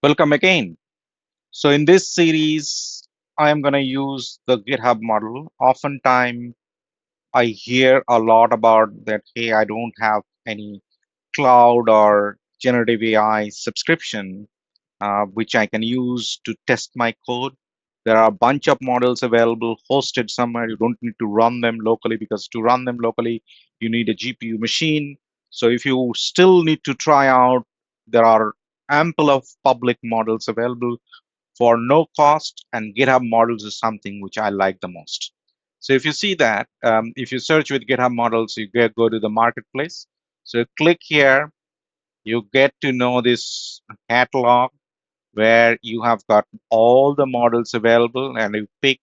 Welcome again. So in this series, I am going to use the GitHub model. Oftentimes, I hear a lot about that, hey, I don't have any cloud or generative AI subscription, which I can use to test my code. There are a bunch of models available hosted somewhere. You don't need to run them locally because to run them locally, you need a GPU machine. So if you still need to try out, there are ample of public models available for no cost, and GitHub Models is something which I like the most. So if you see that, if you search with GitHub Models, you go to the marketplace. So click here, you get to know this catalog where you have got all the models available, and you pick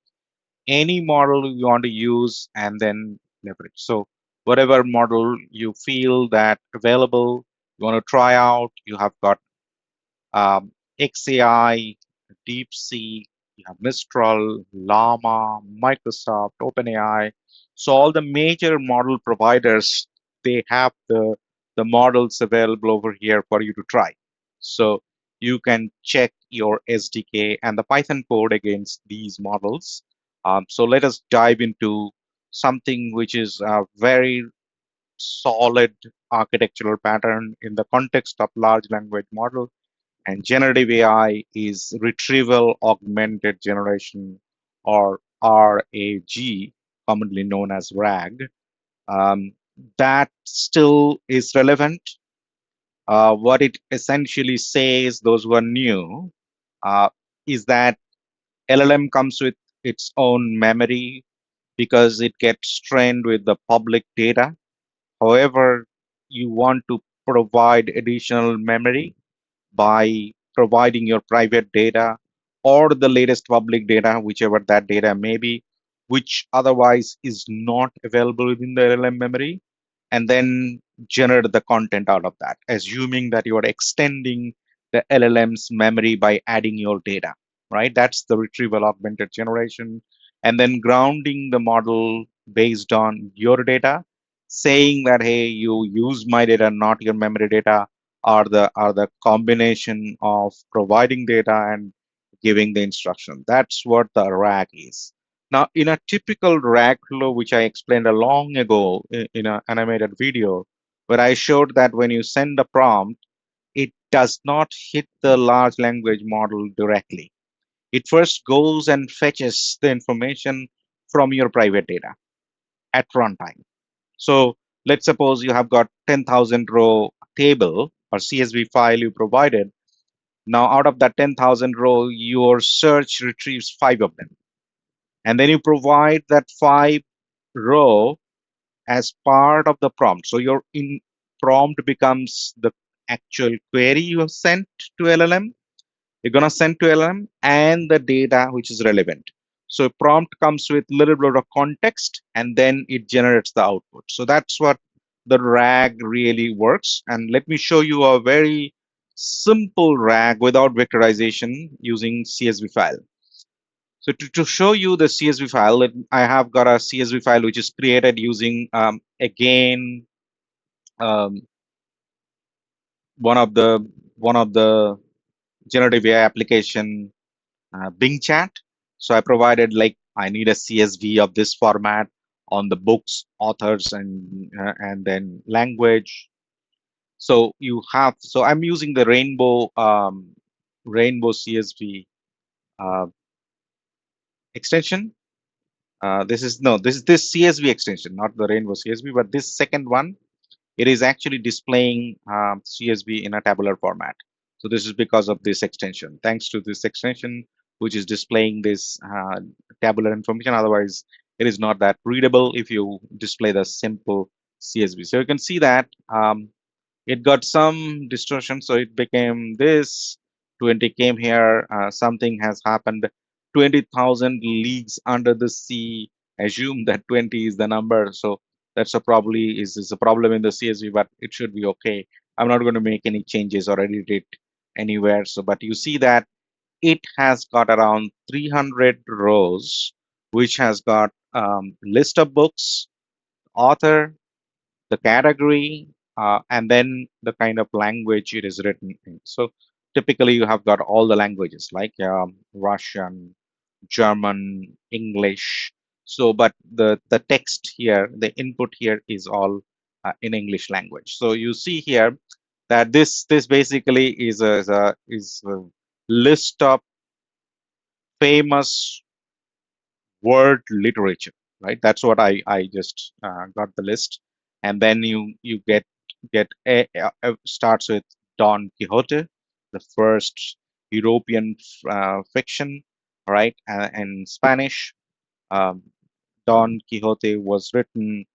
any model you want to use and then leverage. So whatever model you feel that available, you want to try out, you have got um, XAI, DeepSeek, you have Mistral, Llama, Microsoft, OpenAI. So all the major model providers, they have the models available over here for you to try. So you can check your SDK and the Python code against these models. So let us dive into something which is a very solid architectural pattern in the context of large language model, and generative AI is retrieval augmented generation, or RAG, commonly known as RAG. Um, that still is relevant. What it essentially says, those who are new, uh, is that LLM comes with its own memory because it gets trained with the public data. However, you want to provide additional memory by providing your private data or the latest public data, whichever that data may be, which otherwise is not available within the LLM memory, and then generate the content out of that, assuming that you are extending the LLM's memory by adding your data, right? That's the retrieval augmented generation. And then grounding the model based on your data, saying that, hey, you use my data, not your memory data, are the combination of providing data and giving the instruction. That's what the RAG is. Now, in a typical RAG flow, which I explained a long ago in an animated video, where I showed that when you send a prompt, it does not hit the large language model directly. It first goes and fetches the information from your private data at runtime. So let's suppose you have got 10,000 row table or CSV file you provided. Now, out of that 10,000 row, your search retrieves 5 of them. And then you provide that 5 row as part of the prompt. So your in prompt becomes the actual query you have sent to LLM. You're going to send to LLM and the data which is relevant. So prompt comes with a little bit of context and then it generates the output. So that's what the RAG really works. And let me show you a very simple RAG without vectorization using CSV file. So to show you the CSV file, I have got a CSV file which is created using, again, um, one of the generative AI application, Bing Chat. So I provided, like, I need a CSV of this format on the books, authors, and then language. So you have, so I'm using the Rainbow CSV uh, extension. This is no, this is this CSV extension, not the Rainbow CSV, but this second one, it is actually displaying CSV in a tabular format. So this is because of this extension. Thanks to this extension, which is displaying this tabular information. Otherwise, it is not that readable if you display the simple CSV. So you can see that it got some distortion. So it became this, 20 came here, something has happened, 20,000 leagues under the sea. Assume that 20 is the number. So that's a probably is a problem in the CSV, but it should be okay. I'm not going to make any changes or edit it anywhere. So, but you see that it has got around 300 rows, which has got list of books, author, the category, and then the kind of language it is written in. So typically you have got all the languages like Russian, German, English. So, but the text here, the input here is all in English language. So you see here that this basically is a list of famous word literature, right? That's what I just got the list, and then you get starts with Don Quixote, the first European fiction, right? And Spanish. Um, Don Quixote was written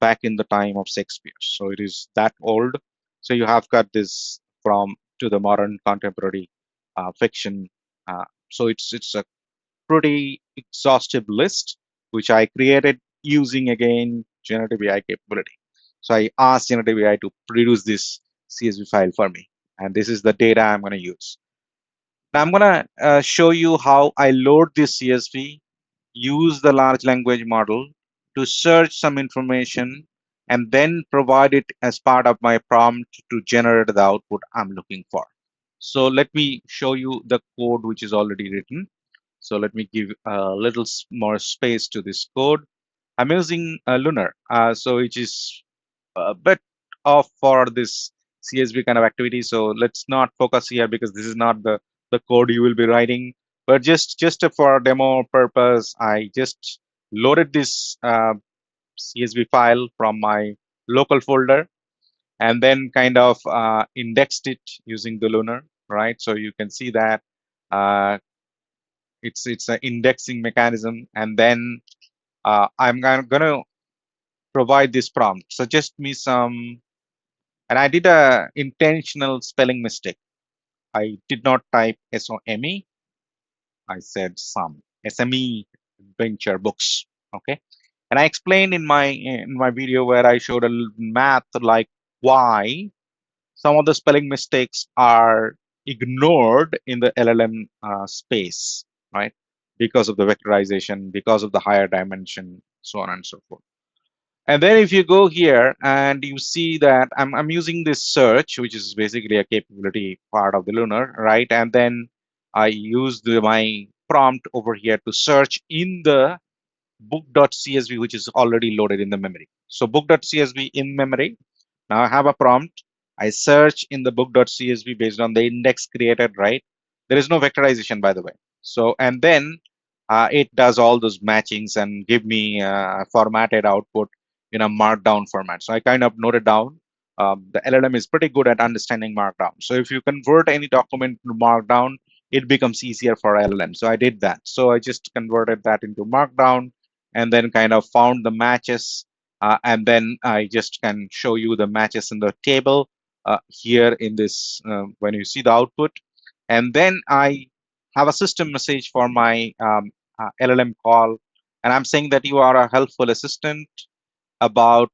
back in the time of Shakespeare, so it is that old. So you have got this from to the modern contemporary fiction. So it's a pretty exhaustive list, which I created using again generative AI capability. So I asked generative AI to produce this CSV file for me, and this is the data I'm going to use. Now I'm going to show you how I load this CSV, use the large language model to search some information, and then provide it as part of my prompt to generate the output I'm looking for. So let me show you the code which is already written. So let me give a little more space to this code. I'm using Lunar, so which is a bit off for this CSV kind of activity. So let's not focus here because this is not the code you will be writing. But just for demo purpose, I just loaded this CSV file from my local folder and then kind of indexed it using the Lunar, right? So you can see that uh, it's an indexing mechanism, and then I'm gonna provide this prompt. Suggest me some, and I did a intentional spelling mistake. I did not type SOME. I said some SME venture books. Okay, and I explained in my video where I showed a math like why some of the spelling mistakes are ignored in the LLM space, right? Because of the vectorization, because of the higher dimension, so on and so forth. And then if you go here and you see that I'm using this search, which is basically a capability part of the Lunar, right? And then I use my prompt over here to search in the book.csv, which is already loaded in the memory. So book.csv in memory. Now I have a prompt. I search in the book.csv based on the index created, right? There is no vectorization, by the way. So, and then it does all those matchings and give me formatted output in a markdown format. So I kind of noted down. The LLM is pretty good at understanding markdown. So if you convert any document to markdown, it becomes easier for LLM. So I did that. So I just converted that into markdown and then kind of found the matches. And then I just can show you the matches in the table here in this when you see the output. And then I have a system message for my LLM call. And I'm saying that you are a helpful assistant about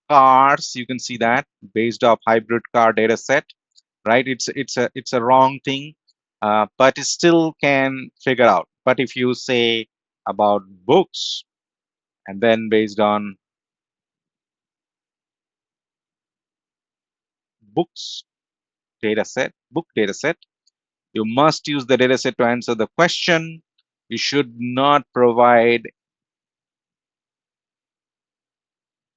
cars. You can see that based off hybrid car data set, right? It's a wrong thing, but it still can figure out. But if you say about books, and then based on books book data set, you must use the data set to answer the question. You should not provide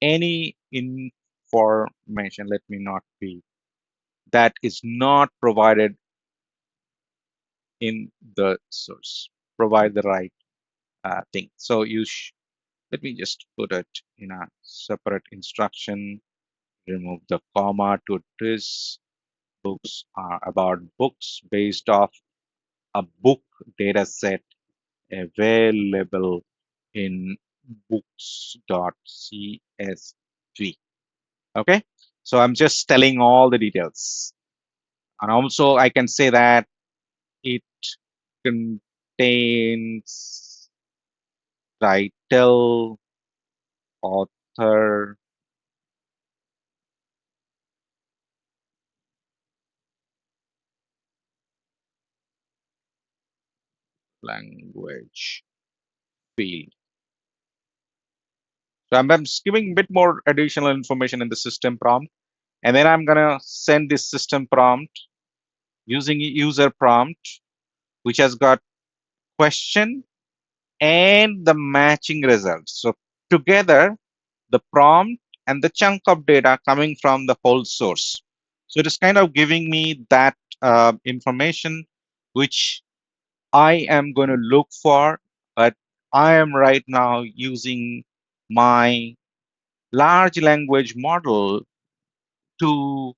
any information. Let me not be that is not provided in the source. Provide the right thing. So let me just put it in a separate instruction. Remove the comma to this. Books are about books based off a book data set available in books.csv. Okay, so I'm just telling all the details, and also I can say that it contains title, author, language, field. So I'm just giving a bit more additional information in the system prompt, and then I'm gonna send this system prompt using user prompt, which has got question and the matching results. So together, the prompt and the chunk of data coming from the whole source. So it is kind of giving me that information which I am going to look for, but I am right now using my large language model to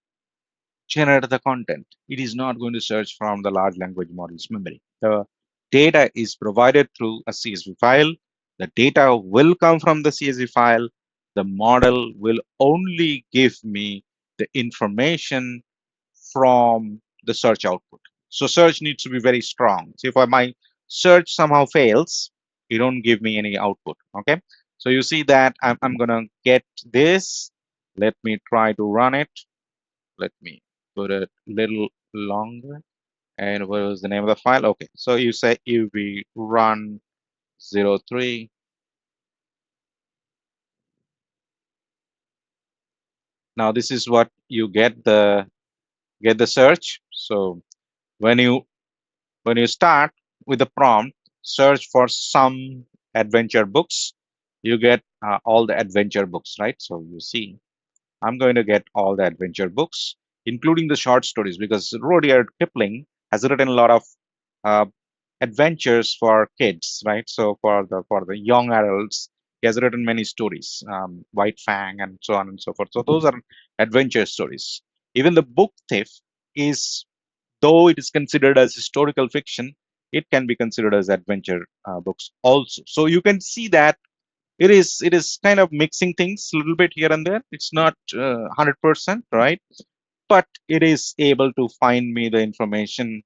generate the content. It is not going to search from the large language model's memory. The data is provided through a CSV file. The data will come from the CSV file. The model will only give me the information from the search output. So search needs to be very strong. So if my search somehow fails, you don't give me any output. Okay. So you see that I'm gonna get this. Let me try to run it. Let me put it a little longer. And what was the name of the file? Okay. So you say if we run 03. Now this is what you get the search. So when you start with the prompt, search for some adventure books, you get all the adventure books, right? So you see, I'm going to get all the adventure books, including the short stories, because Rudyard Kipling has written a lot of uh, adventures for kids, right? So for the young adults, he has written many stories, White Fang and so on and so forth. So those are adventure stories. Even the book thief is, though it is considered as historical fiction, it can be considered as adventure books also. So you can see that it is kind of mixing things a little bit here and there. It's not 100%, right? But it is able to find me the information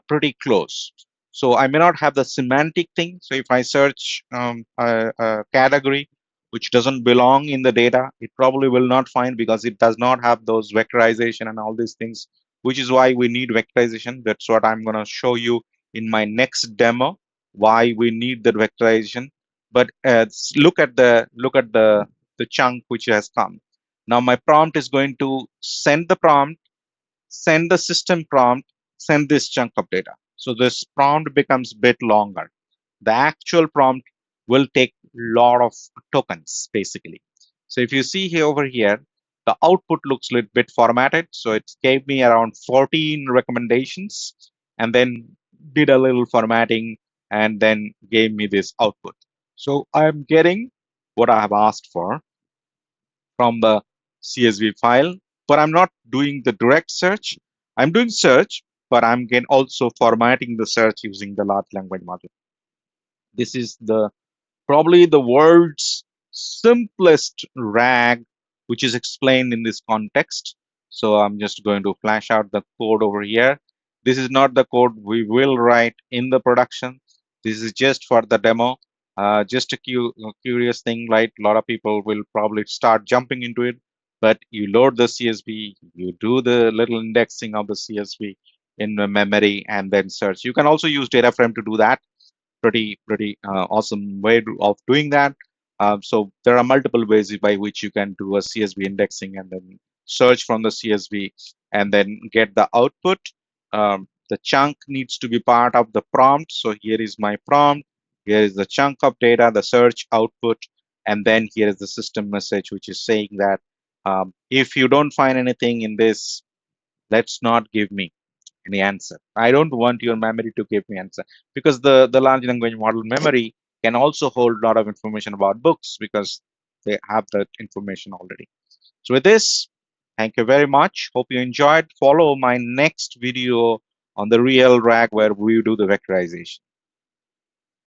pretty close. So I may not have the semantic thing. So if I search a category which doesn't belong in the data, it probably will not find, because it does not have those vectorization and all these things, which is why we need vectorization. That's what I'm going to show you in my next demo, why we need the vectorization. But look at the chunk which has come. Now my prompt is going to send the prompt, send the system prompt, send this chunk of data. So this prompt becomes a bit longer. The actual prompt will take a lot of tokens, basically. So if you see here over here, the output looks a little bit formatted. So it gave me around 14 recommendations and then did a little formatting and then gave me this output. So I'm getting what I have asked for from the CSV file, but I'm not doing the direct search. I'm doing search, but I'm again also formatting the search using the large language model. This is the probably the world's simplest RAG, which is explained in this context. So I'm just going to flash out the code over here. This is not the code we will write in the production. This is just for the demo. Just a curious thing, right? A lot of people will probably start jumping into it, but you load the CSV, you do the little indexing of the CSV in the memory, and then search. You can also use data frame to do that. Pretty awesome way of doing that. So there are multiple ways by which you can do a CSV indexing and then search from the CSV and then get the output. The chunk needs to be part of the prompt. So here is my prompt. Here is the chunk of data, the search output, and then here is the system message, which is saying that if you don't find anything in this, let's not give me any answer. I don't want your memory to give me answer, because the large language model memory can also hold a lot of information about books because they have that information already. So with this, thank you very much. Hope you enjoyed. Follow my next video on the real RAG where we do the vectorization.